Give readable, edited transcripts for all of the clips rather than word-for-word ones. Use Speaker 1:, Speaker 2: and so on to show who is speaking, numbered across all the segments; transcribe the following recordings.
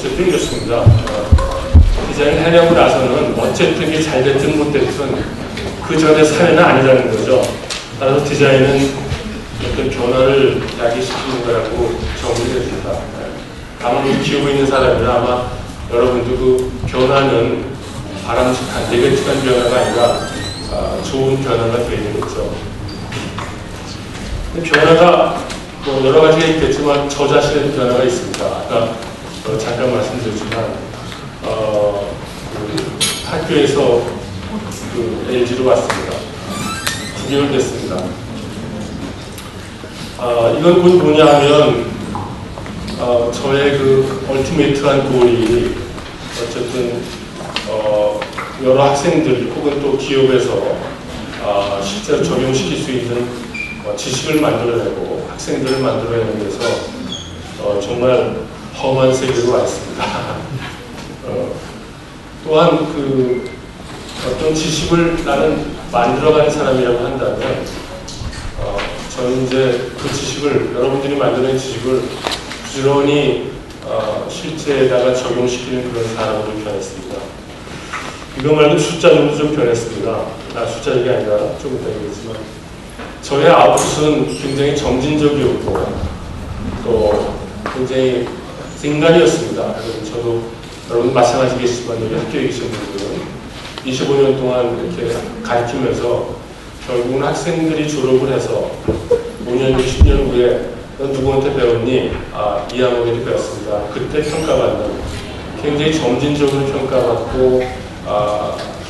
Speaker 1: 어쨌든 이렇습니다. 디자인을 해내고 나서는 어쨌든 이게 잘 됐든 못 됐든 그 전에 사회는 아니라는 거죠. 따라서 디자인은 어떤 변화를 야기시키는 거라고 정리를 해줍니다. 아마 키우고 있는 사람이나 아마 여러분도 그 변화는 바람직한 네거티브한 변화가 아니라 좋은 변화가 되는 거죠. 변화가 뭐 여러 가지가 있겠지만 저 자신에도 변화가 있습니다. 아까 잠깐 말씀드렸지만 그 학교에서 그 LG로 왔습니다. 9개월 됐습니다. 이건 곧 뭐냐 하면 저의 그 얼티메이트한 골이 어쨌든 여러 학생들 혹은 또 기업에서 실제로 적용시킬 수 있는 지식을 만들어내고 학생들을 만들어내는 데서 정말 험한 세계로 와 있습니다. 또한 그 어떤 지식을 나는 만들어가는 사람이라고 한다면 저는 이제 그 지식을 여러분들이 만드는 지식을 부지런히 실제에다가 적용시키는 그런 사람으로 변했습니다. 이거 말고 숫자로도 좀 변했습니다. 숫자 얘기 아니라 좀 이따 얘기했지만 저의 아웃풋은 굉장히 점진적이었고 또 굉장히 인간이었습니다. 저도 여러분 마찬가지겠지만 여기 학교에 계신 분들은 25년 동안 이렇게 가르치면서 결국은 학생들이 졸업을 해서 5년, 10년 후에 넌 누구한테 배웠니? 이 학원에서 배웠습니다. 그때 평가받는 굉장히 점진적으로 평가받고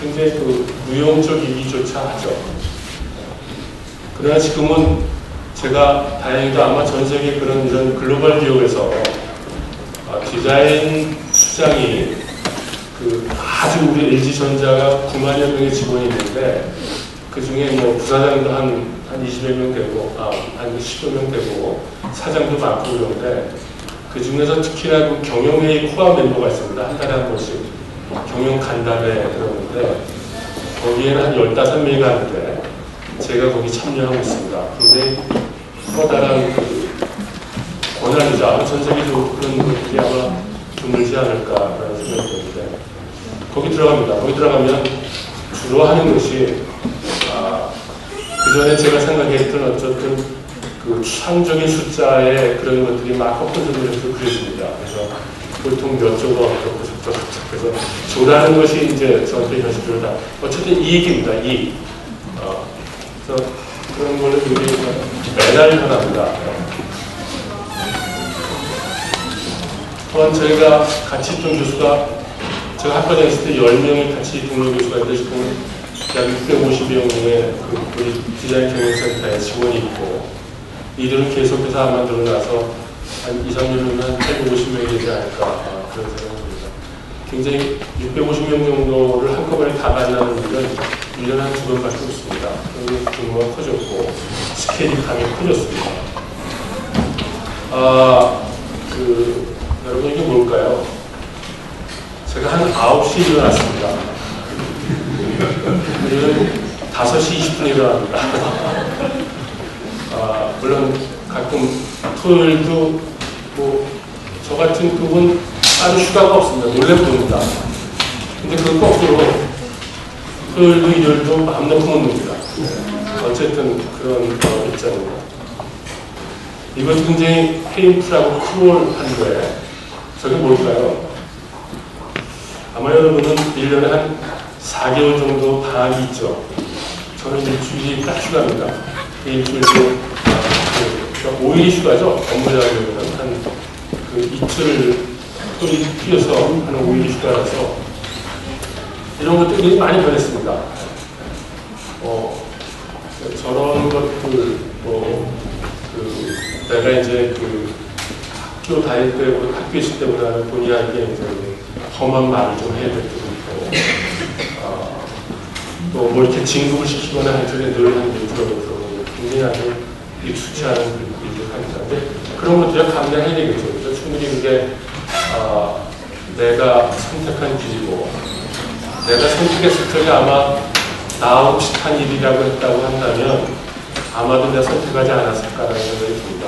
Speaker 1: 굉장히 그 무용적이기조차 하죠. 그러나 지금은 제가 다행히도 아마 전 세계 그런 이런 글로벌 기업에서 디자인 수장이 그 아주 우리 LG전자가 9만여 명의 직원이 있는데 그 중에 뭐 부사장도 한 20여 명 되고 한 10여 명 되고 사장도 많고 그런데 그 중에서 특히나 그 경영회의 코어 멤버가 있습니다. 한 달에 한 번씩 경영 간담회 그러는데 거기에는 한 15명이 가는데 제가 거기 참여하고 있습니다. 굉장히 커다란 그 권한이죠. 아마 전 세계적으로 그런 것들이 아마 드물지 않을까라는 생각이 드는데 거기 들어갑니다. 거기 들어가면 주로 하는 것이 그 전에 제가 생각했던 어쨌든 그 추상적인 숫자의 그런 것들이 막 헛것들을 그려집니다. 그래서 보통 몇 조가 어떻고 저쩌고 그래서 조라는 것이 이제 저한테 현실적으로 다 어쨌든 이익입니다. 이익. 그래서 그런 거를 굉장히 매달 변합니다. 또한 저희가 같이 있던 교수가 제가 학과 다녔을 때 10명이 같이 동료 교수가 있는데 지금 약 650명의 우리 디자인 경영센터에 직원이 있고 이들은 계속해서 아마 늘어나서 한 2, 3년이면 한 850명이 되지 않을까 그런 생각을 합니다. 굉장히 650명 정도를 한꺼번에 다 만나는 일은 1년에 한 2번밖에 없습니다. 그리고 규모가 커졌고 스케일이 강하게 커졌습니다. 여러분 이게 뭘까요? 제가 한 9시에 일어났습니다. 오늘은 5시 20분에 일어납니다. 물론 가끔 토요일도 뭐 저 같은 급은 따로 휴가가 없습니다. 놀래 부릅니다. 근데 그 거꾸로 토요일도 일요일도 마음 놓고 못 놉니다. 어쨌든 그런 입장입니다. 이것도 굉장히 페인풀하고 크루얼한데 저게 뭘까요? 아마 여러분은 1년에 한 4개월 정도 방학이 있죠. 저는 일주일이 딱 휴가입니다. 일주일도 그러니까 5일이 휴가죠. 업무량은 한 그 이틀 토요일 뛰어서 한 5일이 휴가라서 이런 것들이 많이 변했습니다. 저런 것들 내가 이제 그 학교 다닐 때 학교 있을 때보다는 본의 아니게 이제 험한 말을 좀 해야 될 때도 있고 또 뭐 이렇게 진급을 시키거나 할 적에 늘 한 들어보고 굉장히 아주 익숙치 않은 일을 합니다. 근데 그런 것들을 감내해야 되겠죠. 그래서 충분히 그게 내가 선택한 길이고 내가 선택했을 적에 아마 나하고 비슷한 일이라고 했다고 한다면 아마도 내가 선택하지 않았을까라는 생각이 듭니다.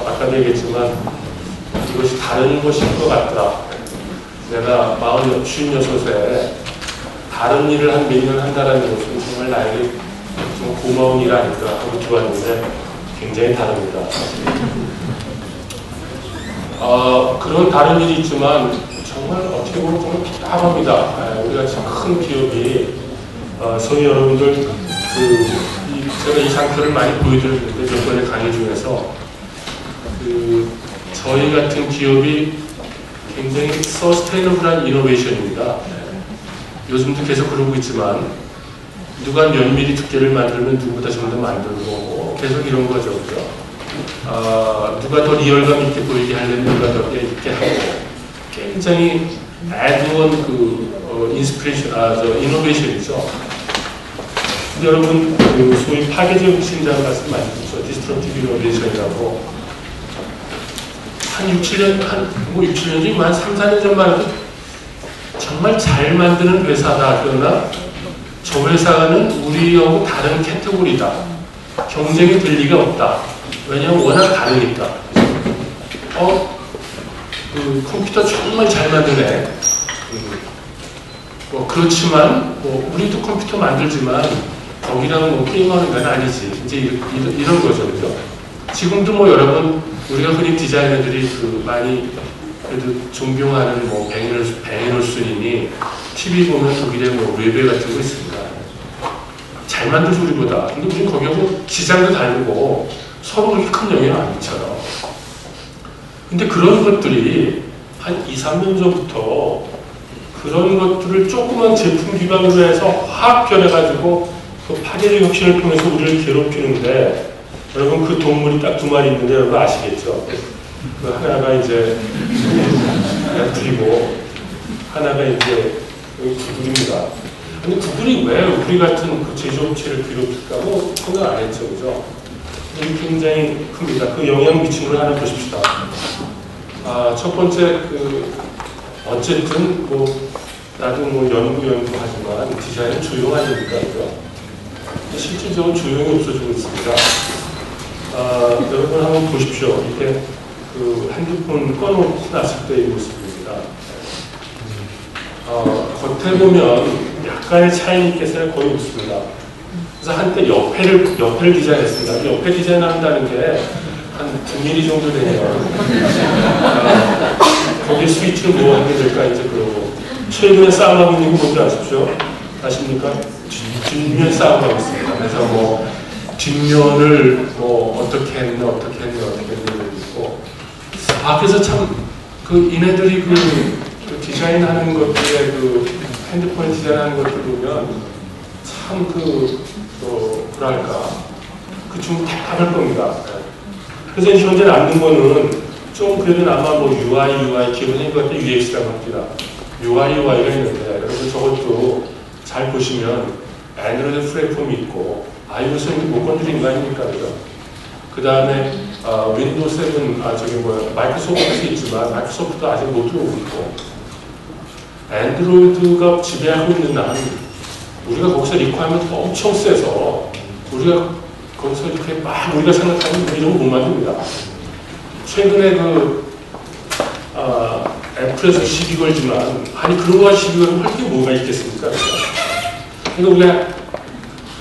Speaker 1: 아까도 얘기했지만 이것이 다른 것일 것 같더라. 내가 56에 다른 일을 한 몇 년 한다는 것은 정말 나에게 좀 고마운 일 아닐까 하고 들어왔는데 굉장히 다릅니다. 그런 다른 일이 있지만 정말 어떻게 보면 정말 답답합니다. 우리가 지금 큰 기업이 소위 여러분들 제가 이 상표를 많이 보여드렸는데 몇 번의 강의 중에서 저희 같은 기업이 굉장히 서스테이너블한 이노베이션입니다. 요즘도 계속 그러고 있지만 누가 면밀히 두께를 만들면 누구보다 좀 더 만들고 계속 이런 거죠. 그죠? 누가 더 리얼감 있게 보이게 하려면 누가 더 있게 하고 굉장히 애드원 인스피레이션, 이노베이션이죠. 여러분 소위 파괴적 신장 말씀 많이 듣죠. 디스트럭티브 이노베이션이라고 한 6, 7년이 한 3, 4년 전만 해도 정말 잘 만드는 회사다. 그러나 저 회사는 우리하고 다른 캐테고리다. 경쟁이 될 리가 없다. 왜냐하면 워낙 다르니까. 컴퓨터 정말 잘 만드네. 그렇지만 우리도 컴퓨터 만들지만 거기랑 게임하는 건 아니지. 이제 이런 거죠. 그죠? 지금도 여러분 우리가 흔히 디자이너들이 많이 그래도 존경하는 뱅앤올슨이니 TV 보면 독일에 웨베 같은 거 있습니다. 잘 만들죠 우리보다. 근데 우리는 거기하고 시장도 다르고 서로 그렇게 큰 영향을 안 미쳐요. 근데 그런 것들이 한 2, 3년 전부터 그런 것들을 조그만 제품 기반으로 해서 확 변해가지고 그 파괴적 혁신을 통해서 우리를 괴롭히는데 여러분 그 동물이 딱 두 마리 있는데 여러분 아시겠죠? 그 하나가 이제 애플이고 하나가 이제 구글입니다. 근데 구글이 왜 우리 같은 그 제조업체를 괴롭힐까? 생각 안 했죠, 그죠? 굉장히 큽니다. 그 영향 미친 걸 하나 보십시다. 첫 번째 어쨌든 나도 연구하지만 디자인은 조용하니까 그죠? 실질적으로 조용히 없어지고 있습니다. 여러분 한번 보십시오. 이렇게 핸드폰 꺼놓고 났을 때의 모습입니다. 겉에 보면 약간의 차이는 있겠으나 거의 없습니다. 그래서 한때 옆에를 디자인했습니다. 옆에 디자인한다는 게 한 9mm 정도 되면 거기에 스위치를 뭐 하게 될까 이제 그러고 최근에 싸움하고 있는 거 뭔지 아십니까? 뒷면 싸움하고 있습니다. 그래서 뒷면을 어떻게 했나 있고 그래서 참 이네들이 디자인하는 것들에 핸드폰 디자인하는 것들 보면 참 뭐랄까 좀 답답할 겁니다. 그래서 현재 남는 거는 좀 그래도 아마 UI 기본적인 것 같아 UX라고 합니다. UI가 있는데 여러분 저것도 잘 보시면 애드로이드 플랫폼이 있고 iOS는 못 건드린 거 아닙니까? 그죠? 그 다음에 윈도우 7, 마이크로소프트도 있지만 마이크로소프트도 아직 못 들어오고 있고 앤드로이드가 지배하고 있는 한 우리가 거기서 리퀘어먼트 엄청 세서 우리가 거기서 이렇게 막 우리가 생각하는 이런 거 못 만듭니다. 최근에 애플에서 시비 걸지만 그런 거와 시비 걸면 할 게 뭐가 있겠습니까? 그러니까 우리가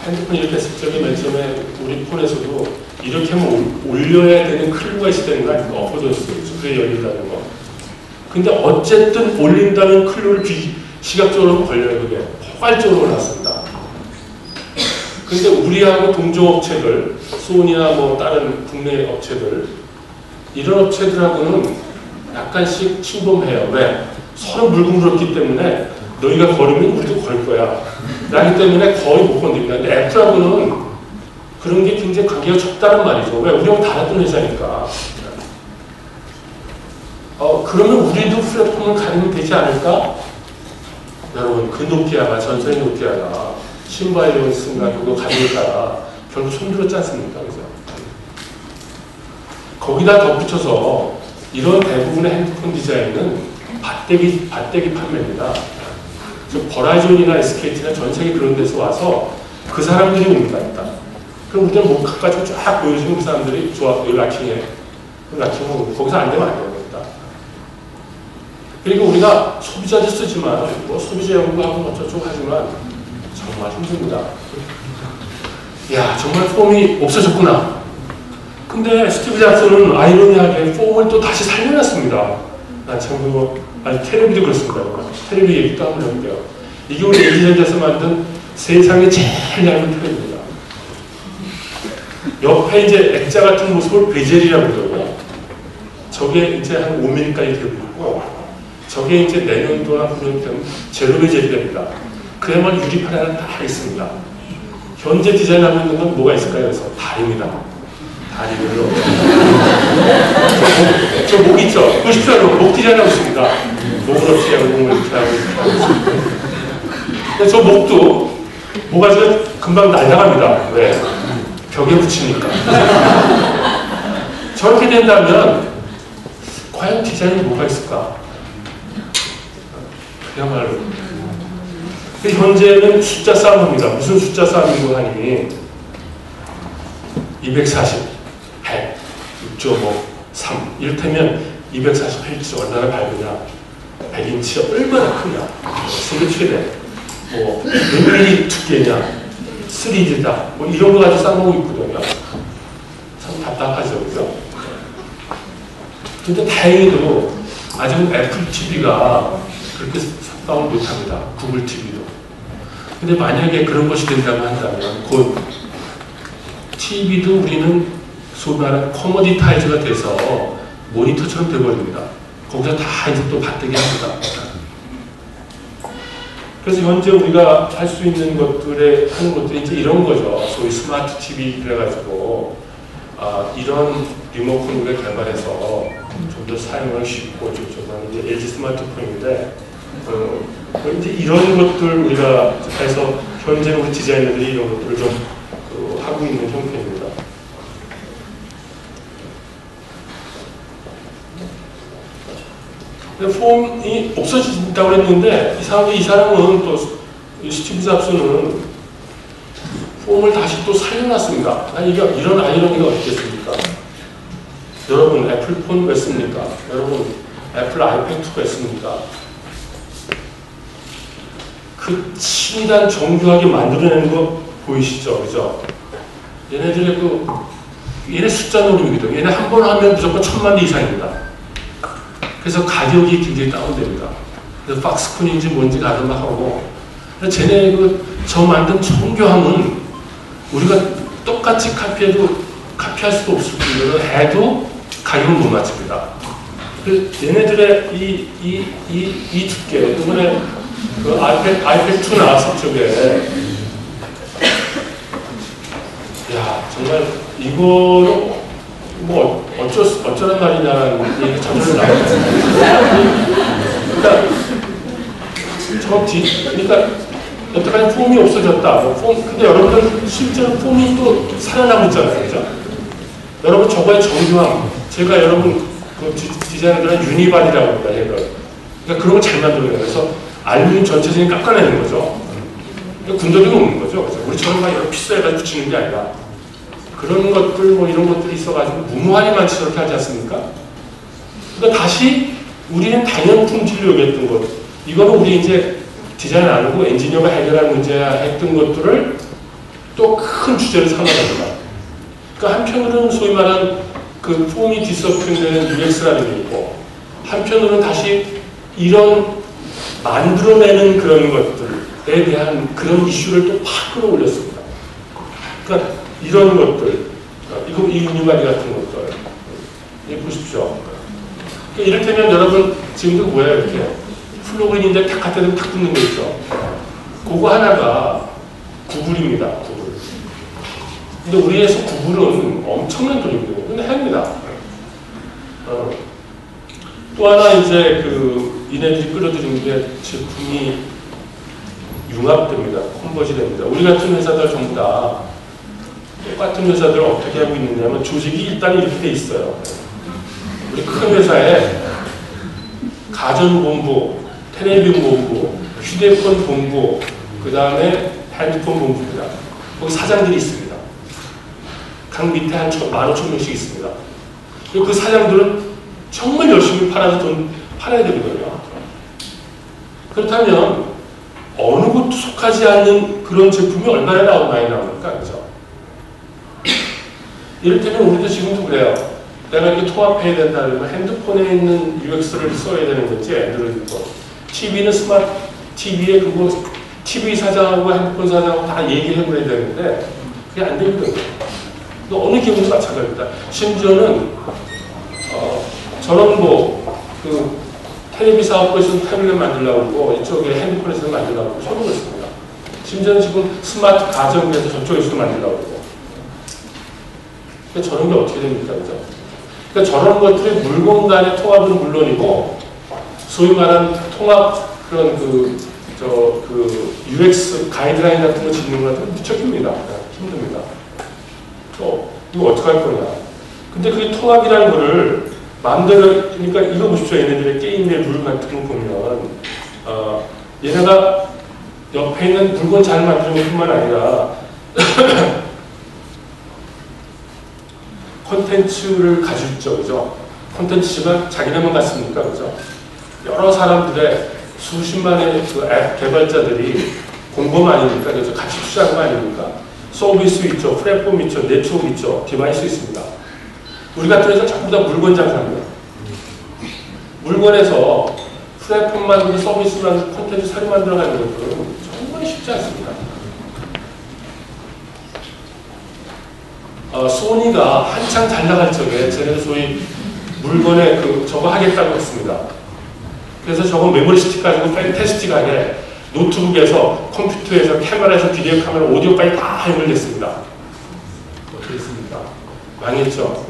Speaker 1: 핸드폰 이렇게 했을 적에 맨 처음에 우리 폰에서도 이렇게 하면 올려야 되는 클루가 있었다는 거 아닙니까? 엎어졌어요. 그게 열린다는 거. 근데 어쨌든 올린다는 클루를 시각적으로 걸려요. 그게 포괄적으로 나왔습니다. 근데 우리하고 동종업체들, 소니나 다른 국내 업체들, 이런 업체들하고는 약간씩 침범해요. 왜? 서로 물금물었기 때문에 너희가 걸으면 우리도 걸 거야. 라기 때문에 거의 못 건드립니다. 근데 애플하고는 그런 게 굉장히 관계가 적다는 말이죠. 왜? 우리하고 달랐던 회사니까. 그러면 우리도 플랫폼을 가리면 되지 않을까? 여러분, 노키아가, 전설의 노키아가 신바이오스인가 그거 가니까 결국 손들었지 않습니까? 그죠? 거기다 덧붙여서 이런 대부분의 핸드폰 디자인은 밭대기 판매입니다. 버라이즌이나 SKT나 전 세계 그런 데서 와서 그 사람들이 옵니다, 일단. 그럼 우리는 몸값까지 쫙 보여주는 그 사람들이 좋아, 여기 라킹해. 라킹하고 거기서 안 되면 안 됩니다. 그리고 우리가 소비자도 쓰지만 뭐 소비자 연구하고 어쩌고 하지만 정말 힘듭니다. 야, 정말 폼이 없어졌구나. 근데 스티브 잡스는 아이러니하게 폼을 또 다시 살려놨습니다. 아니, 테레비도 그렇습니다. 테레비 얘기도 한번 해볼게요. 이게 우리 LG전자에서 만든 세상에 제일 얇은 테레비입니다. 옆에 이제 액자 같은 모습을 베젤이라고 그러고요. 저게 이제 한 5mm까지 되고 있고, 저게 이제 내년도나 후년 되면 제로 베젤이 됩니다. 그야말로 유리판 하나 다 있습니다. 현재 디자인하고 있는 건 뭐가 있을까요? 그래서 다리입니다. 다리별로. 저 목 있죠? 보십시오. 목 디자인하고 있습니다. 목을 어떻게 하고 목을 이렇게 하고 있습니다. 근데 저 목도 뭐가 좀 금방 날아갑니다. 왜? 벽에 붙이니까. 저렇게 된다면 과연 디자인이 뭐가 있을까? 그야말로. 현재는 숫자 싸움입니다. 무슨 숫자 싸움인고 하니 240, 100, 6.5, 3 이를테면 248인치 얼마나 밝으냐, 100인치 얼마나 크냐, 세계 최대, 뭐 몇 미리 두께냐, 3D다, 뭐 이런 거 가지고 싸우고 있거든요. 참 답답하죠, 그죠? 근데 다행히도 아직은 애플 TV가 그렇게 싸움 못합니다. 구글 TV도. 근데 만약에 그런 것이 된다고 한다면 곧 TV도 우리는 소위 말하는 커머디타이즈가 돼서 모니터처럼 돼버립니다. 거기서 다 이제 또 받대기 합니다. 그래서 현재 우리가 할 수 있는 것들에 하는 것들이 이제 이런 거죠. 소위 스마트 TV 그래가지고 이런 리모컨 우리가 개발해서 좀 더 사용하기 쉽고 저는 이제 LG 스마트폰인데 이제 이런 것들 우리가 해서 현재 우리 디자이너들이 이런 것들을 좀 하고 있는 형태입니다. 폼이 없어진다고 그랬는데 이 사람은 또 스티브 잡스는 폼을 다시 또 살려놨습니다. 이런 아이러니가 어떻겠습니까? 여러분 애플폰 왜 씁니까? 여러분 애플 아이패드 왜 씁니까? 그 친단 정교하게 만들어내는 거 보이시죠? 그죠? 얘네들의 얘네 숫자 노름이거든요. 얘네 한 번 하면 무조건 1000만 대 이상입니다. 그래서 가격이 굉장히 다운됩니다. 그래서 박스콘인지 뭔지 가르마 하고, 쟤네 저 만든 정교함은 우리가 똑같이 카피할 수도 없을 뿐더러 해도 가격은 못 맞춥니다. 얘네들의 이 두께, 이번에 아이패드 2 나왔을 적에, 야, 정말 이거로 뭐 어쩌란 말이냐는 얘기 전혀 나왔어요. 그러니까 여태까지 폼이 없어졌다. 근데 여러분들 실제로 폼이 또 살아나고 있잖아요, 그죠? 여러분 저거의 정교함, 제가 여러분 디자이너들은 유니발이라고 합니다, 얘를. 그러니까 그런 거 잘 만들어내요. 그래서 알루미늄 전체적인 깎아내는 거죠. 그러니까 군더기가 없는 거죠. 그래서 우리처럼 막 여러 피스에다 붙이는 게 아니라. 그런 것들, 뭐 이런 것들이 있어가지고 무모하게만 저렇게 하지 않습니까? 그러니까 다시 우리는 당연 품질을 요구했던 것. 이거는 우리 이제 디자인 안 하고 엔지니어가 해결할 문제야 했던 것들을 또 큰 주제로 삼아갑니다. 그러니까 한편으로는 소위 말하는 그 폼이 디서프팅되는 UX라는 게 있고, 한편으로는 다시 이런 만들어내는 그런 것들에 대한 그런 이슈를 또 확 끌어올렸습니다. 그러니까 이런 것들, 이 유니바디 같은 것들, 보십시오. 그러니까 이를테면 여러분, 지금도 뭐예요, 이렇게. 플러그인인데 탁 갖다 대면 탁 붙는 거 있죠. 그거 하나가 구글입니다, 구글. 근데 우리에서 구글은 엄청난 돈이거든요. 근데 합니다. 또 하나 이제 이네들이 끌어들이는 게 제품이 융합됩니다. 컨버지 됩니다. 우리 같은 회사들 전부 다 똑같은 회사들을 어떻게 하고 있느냐면 조직이 일단 이렇게 돼 있어요. 우리 큰 회사에 가전본부, 텔레비전 본부, 휴대폰 본부, 그 다음에 핸드폰 본부입니다. 거기 사장들이 있습니다. 각 밑에 한 15,000명씩 있습니다. 그 사장들은 정말 열심히 팔아서 돈 팔아야 되거든요. 그렇다면 어느 곳도 속하지 않는 그런 제품이 얼마나 많이 나옵니까? 그죠? 이를테면 우리도 지금도 그래요. 내가 이렇게 통합해야 된다 그러면 핸드폰에 있는 UX를 써야 되는 건지 애들은 TV는 스마트 TV에 그거 TV 사장하고 핸드폰 사장하고 다 얘기를 해버려야 되는데 그게 안 되거든요. 어느 기업도 마찬가지입니다. 심지어는 저런 그 텔레비 사업부에서는 태블릿 만들려고 그러고 이쪽에 핸드폰에서 만들려고 그러고 서로 그렇습니다. 심지어는 지금 스마트 가정에서 저쪽에서도 만들려고 그러고. 그러니까 저런 게 어떻게 됩니까? 그죠? 그러니까 저런 것들이 물건 간의 통합은 물론이고 소위 말하는 통합 그런 UX 가이드라인 같은 거 짓는 것 같은 건 무척 힘듭니다. 이거 어떡할 거냐. 근데 그 통합이라는 거를 마음대로, 그러니까 이거 보십시오. 얘네들의 게임의 룰 같은 거 보면, 얘네가 옆에 있는 물건 잘 만드는 것 뿐만 아니라, 콘텐츠를 가지고 있죠. 그죠? 콘텐츠가 자기네만 같습니까? 그죠? 여러 사람들의 수십만의 그 앱 개발자들이 공범 아닙니까? 그래서 같이 투자한 거 아닙니까? 서비스 있죠, 플랫폼 있죠, 네트워크 있죠, 디바이스 있습니다. 우리 같은 데서 전부 다 물건 장사입니다. 물건에서 플랫폼 만들고 서비스 만들고 콘텐츠 새로 만들어가는 것들은 정말 쉽지 않습니다. 소니가 한창 잘 나갈 적에 쟤네도 소위 물건에 저거 하겠다고 했습니다. 그래서 저거 메모리 스틱 가지고 팬테스틱하게 노트북에서 컴퓨터에서 카메라에서 비디오 카메라 오디오까지 다 연결됐습니다. 어떻게 됐습니까? 망했죠.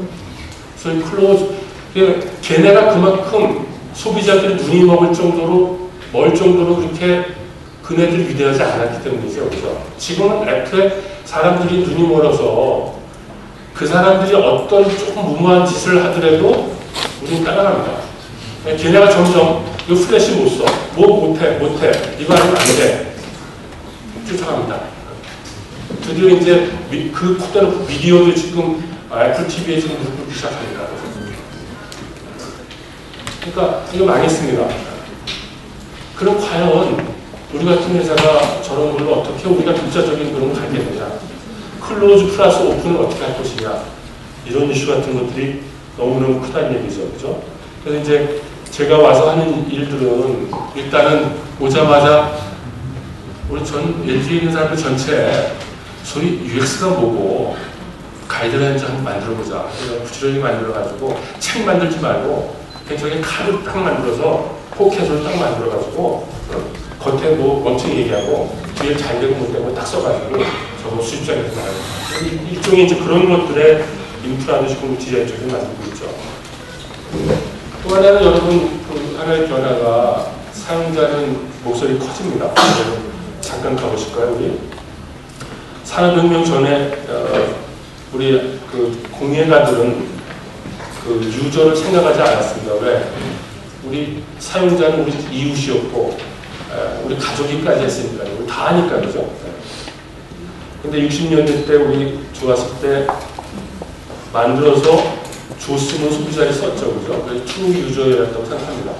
Speaker 1: 소위 클로즈. 걔네가 그만큼 소비자들이 눈이 멀 정도로 그렇게 그네들이 위대하지 않았기 때문이죠. 그죠? 지금은 애초에 사람들이 눈이 멀어서 그 사람들이 어떤 조금 무모한 짓을 하더라도 우리는 따라갑니다. 걔네가 점점 이거 플래시 못 써, 못해, 이거 하면 안 돼. 쫓아갑니다. 드디어 이제 그 코드는 미디어도 지금 애플 TV에 지금 무릎 꿇기 시작합니다. 그러니까 이거 망했습니다. 그럼 과연 우리 같은 회사가 저런 걸로 어떻게 우리가 독자적인 그런 걸 가겠느냐, 클로즈 플러스 오픈을 어떻게 할 것이냐, 이런 이슈 같은 것들이 너무너무 크다는 얘기죠. 그죠? 그래서 이제 제가 와서 하는 일들은 일단은 오자마자 우리 LG에 있는 사람들 전체 소위 UX가 뭐고 가이드라인을 한번 만들어보자. 그래서 부지런히 만들어가지고 책 만들지 말고 그냥 저기 카드 딱 만들어서 포켓으로 딱 만들어가지고 겉에 뭐 멍청이 얘기하고 뒤에 잘 되고 못 되고 딱 써가지고 저거 수입장에서 말하고 일종의 이제 그런 것들의 인프라도 지금 디자인 쪽에 만들고 있죠. 또 하나는 여러분 하나의 변화가 사용자는 목소리 커집니다. 잠깐 가보실까요, 우리? 산업혁명 전에 우리 그 공예가들은 그 유저를 생각하지 않았습니다. 왜? 우리 사용자는 우리 이웃이었고 우리 가족이까지 했으니까요. 우리 다 하니까 그죠? 근데 60년대 때 우리 좋았을 때 만들어서 줬으면 소비자를 썼죠. 그죠? 그래서 트루 유저였다고 생각합니다.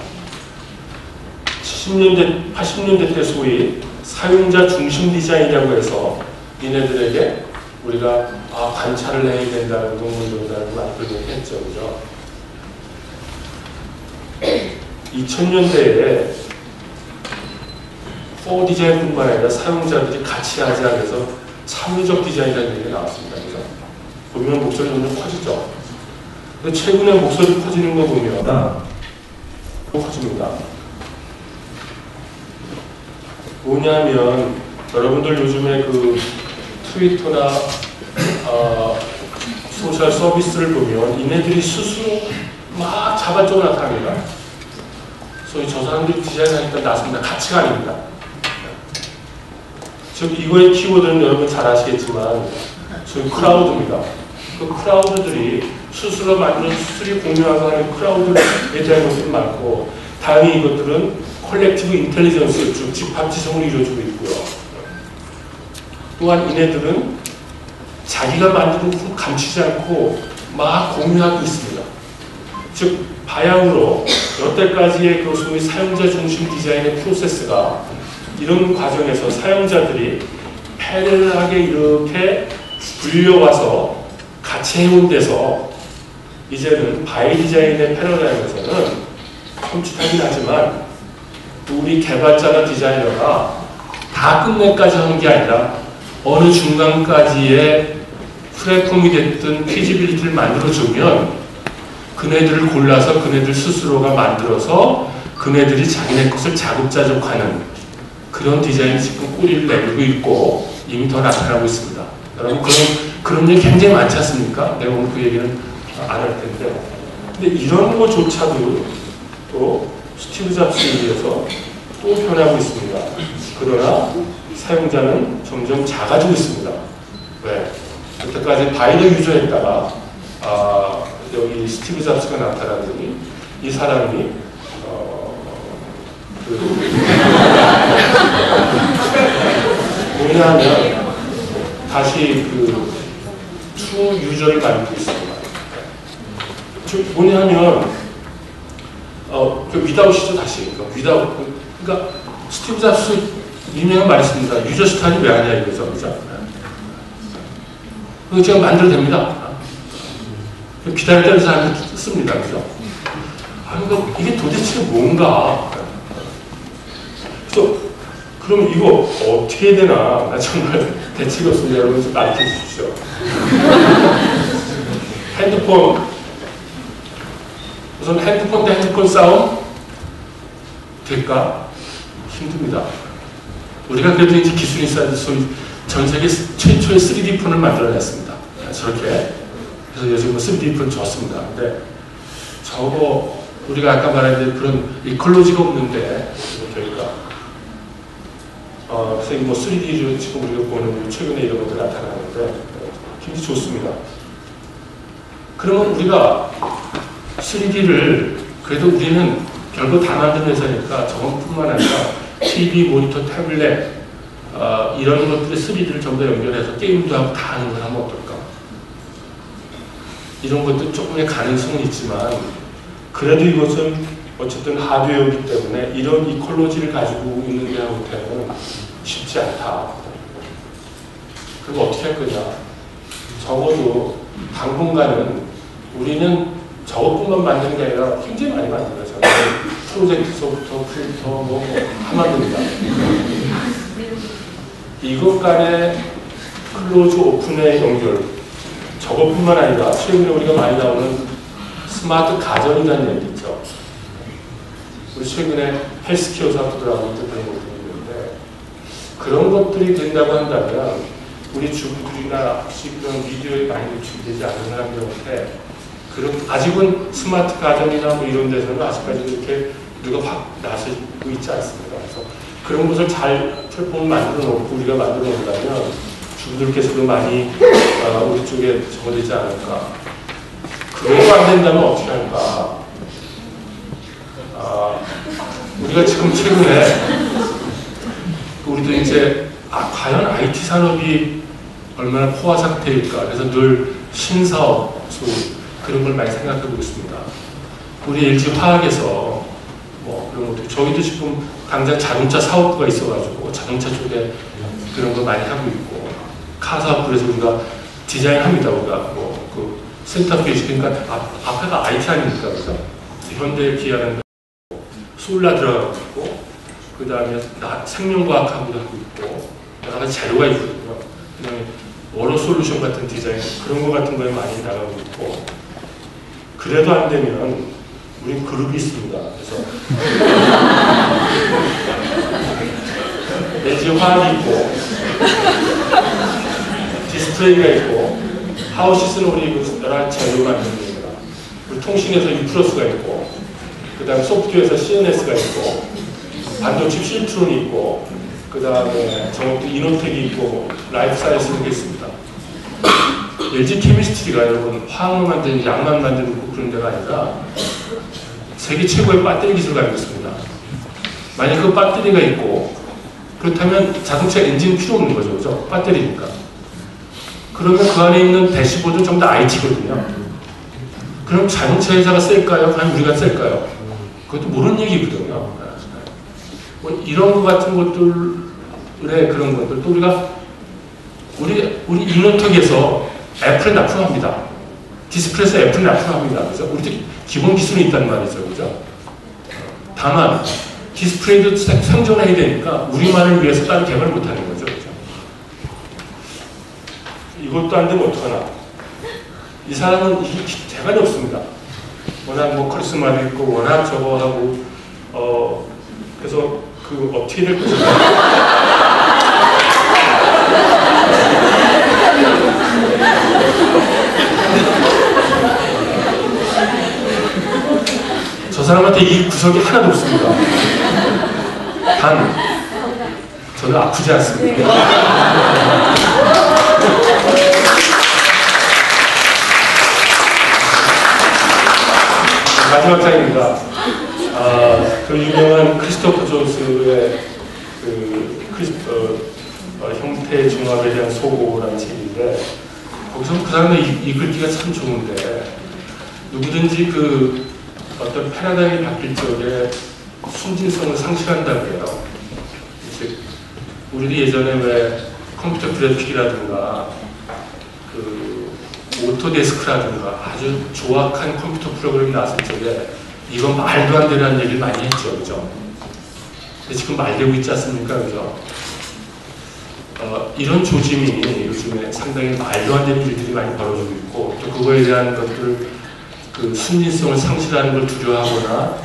Speaker 1: 70년대, 80년대 때 소위 사용자 중심 디자인이라고 해서 얘네들에게 우리가 관찰을 해야 된다는 동물들다는 말을 했죠. 그죠? 2000년대에 4 디자인뿐만 아니라 사용자들이 같이 하자 해서 참여적 디자인이라는 얘기가 나왔습니다. 그죠? 보면 목소리 점점 커지죠? 근데 최근에 목소리 커지는 거 보면 커집니다. 뭐냐면 여러분들 요즘에 그 트위터나 소셜 서비스를 보면 이네들이 스스로 막 자발적으로 나타납니다. 소위 저 사람들이 디자인하니까 나섭니다. 가치가 아닙니다. 즉 이거의 키워드는 여러분 잘 아시겠지만 소위 크라우드입니다. 그 크라우드들이 스스로 만드는 수술이 공유하고 하는 크라우드에 대한 것들이 많고 다행히 이것들은 컬렉티브 인텔리전스, 즉 집합지성을 이루어주고 있고요. 또한 이네들은 자기가 만든 걸 감추지 않고 막 공유하고 있습니다. 즉 바야흐로 여태까지의 그 소위 사용자 중심 디자인의 프로세스가 이런 과정에서 사용자들이 패럴하게 이렇게 불려와서 같이 해온 데서 이제는 바이 디자인의 패러다임에서는 컴퓨터긴 하지만 우리 개발자나 디자이너가 다 끝내까지 하는 게 아니라 어느 중간까지의 플랫폼이 됐든 피지빌리티를 만들어주면 그네들을 골라서 그네들 스스로가 만들어서 그네들이 자기네 것을 자급자족하는 그런 디자인이 지금 꼬리를 내밀고 있고 이미 더 나타나고 있습니다. 여러분 그런 얘기 굉장히 많지 않습니까? 내가 오늘 그 얘기는 안 할 텐데 근데 이런 거조차도 또 스티브 잡스에 의해서 또 변하고 있습니다. 그러나 사용자는 점점 작아지고 있습니다. 왜? 여태까지 바이더 유저였다가 여기 스티브 잡스가 나타나더니 이 사람이 뭐냐면 다시 트루 유저를 만들고 있습니다. 뭐냐면 위다웃이죠 다시. 그러니까 스티브 잡스 유명한 말이 있습니다. 유저 스타일이 왜 하냐 이거죠, 그죠? 그거 제가 만들어도 됩니다. 기다렸다는 사람이 씁니다, 그죠? 그러니까 이게 도대체 뭔가? 그래서 그럼 이거 어떻게 해야 되나? 나 정말 대책이 없습니다. 여러분 좀 가르쳐 주십시오. 핸드폰 우선 핸드폰 대 핸드폰 싸움 될까? 힘듭니다. 우리가 그래도 이제 기술이 있어야 소위 전 세계 최초의 3D 폰을 만들어냈습니다. 저렇게. 그래서 요즘 3D 폰 좋습니다. 근데 저거 우리가 아까 말한 그런 이컬로지가 없는데 될까? 그래서 뭐 3D로 지금 우리가 보는 최근에 이런 것들 나타나는데 굉장히 좋습니다. 그러면 우리가 3D를 그래도 우리는 결국 다 만드는 회사니까 저것뿐만 아니라 TV, 모니터, 태블릿 이런 것들의 3D를 전부 다 연결해서 게임도 하고 다 하는 걸 하면 어떨까? 이런 것도 조금의 가능성은 있지만 그래도 이것은 어쨌든 하드웨어이기 때문에 이런 이컬로지를 가지고 있는 게 하고는 쉽지 않다. 그럼 어떻게 할 거냐? 적어도 당분간은 우리는 저것뿐만 만드는 게 아니라 굉장히 많이 만들어요. 프로젝트서부터 필터 뭐 다 만듭니다. 이것 간의 클로즈 오픈의 연결 저것뿐만 아니라 최근에 우리가 많이 나오는 스마트 가전이라는 얘기 있죠. 우리 최근에 헬스케어 사업들하고 그런 것들이 있는데 그런 것들이 된다고 한다면 우리 주부들이나 혹시 그런 미디어에 많이 노출되지 않은 사람들한테 그런 아직은 스마트 가전이나 뭐 이런 데서는 아직까지 이렇게 우리가 확 나서고 있지 않습니다. 그래서 그런 것을 잘 플랫폼을 만들어 놓고 우리가 만들어 놓는다면 주부들께서도 많이 우리 쪽에 적어지지 않을까. 그거 안 된다면 어떻게 할까? 우리가 지금 최근에 우리도 이제 과연 IT 산업이 얼마나 포화 상태일까? 그래서 늘 신사업 그런 걸 많이 생각해보고 있습니다. 우리 LG 화학에서 뭐 그런 것도 저희도 지금 당장 자동차 사업부가 있어가지고 자동차 쪽에 그런 걸 많이 하고 있고 카 사업부에서 우리가 디자인합니다. 우리가 뭐 그 센터페이지 그러니까 앞에가 IT 아닙니까? 그래서 현대 기아는 솔라 들어가고 있고 그 다음에 생명과학하고도 하고 있고 여러 가지 자료가 있거든요. 그 다음에 워러 솔루션 같은 디자인 그런 거 같은 거에 많이 나가고 있고 그래도 안 되면 우리 그룹이 있습니다. 그래서 LG 화학이 있고 디스플레이가 있고 하우시스는 우리 여러 가지 자료 만드는 겁니다. 우리 통신에서 유플러스가 있고 그 다음에 소프트웨어에서 CNS가 있고 반도체 실트론이 있고 그 다음에 정확히 이노텍이 있고 라이프 사이언스가 있습니다. LG 케미스트리가 여러분 화학만 만드는 약만 만드는 그런 데가 아니라 세계 최고의 배터리 기술을 가지고 있습니다. 만약 그 배터리가 있고 그렇다면 자동차 엔진 필요 없는 거죠. 그죠? 배터리니까. 그러면 그 안에 있는 대시보드는 전부 다 IT거든요. 그럼 자동차 회사가 셀까요? 아니면 우리가 셀까요? 그것도 모르는 얘기거든요. 뭐 이런 것 같은 것들의 그런 것들 또 우리 이노텍에서 애플에 납품합니다. 디스플레이에서 애플에 납품합니다. 그래서 우리도 기본 기술이 있단 말이죠, 그죠? 다만 디스플레이도 생존해야 되니까 우리만을 위해서 따로 개발 못하는 거죠, 그죠? 이것도 안 되면 어떡하나? 이 사람은 대관이 없습니다. 워낙 뭐 카리스마도 있고 워낙 저거 하고 그래서 그 어떻게 될 것인가? 저 사람한테 이 구석이 하나도 없습니다. 단 저는 아프지 않습니다. 마지막 장입니다. 그 유명한 크리스토퍼 존스의 형태 종합에 대한 소고라는 책인데 거기서 그 사람의 이 글귀가 참 좋은데 누구든지 그 어떤 패러다임이 바뀔 적에 순진성을 상실한다고 해요. 즉 우리도 예전에 왜 컴퓨터 그래픽이라든가 그 오토데스크라든가 아주 조악한 컴퓨터 프로그램이 나왔을 적에 이건 말도 안 되는 얘기를 많이 했죠, 그죠? 근데 지금 말되고 있지 않습니까, 그죠? 이런 조짐이 요즘에 상당히 말도 안 되는 일들이 많이 벌어지고 있고 또 그거에 대한 것들 그 순진성을 상실하는 걸 두려워하거나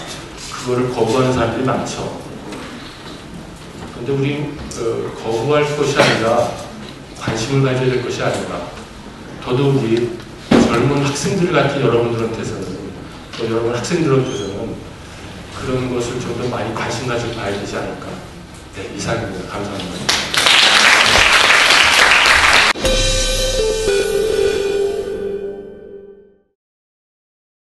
Speaker 1: 그거를 거부하는 사람들이 많죠. 그런데 우리 거부할 것이 아니라 관심을 가져야 될 것이 아닌가. 더더욱이 젊은 학생들 같은 여러분들한테서는 또 여러분 학생들한테서는 그런 것을 좀 더 많이 관심 가지고 봐야 되지 않을까. 네, 이상입니다. 감사합니다.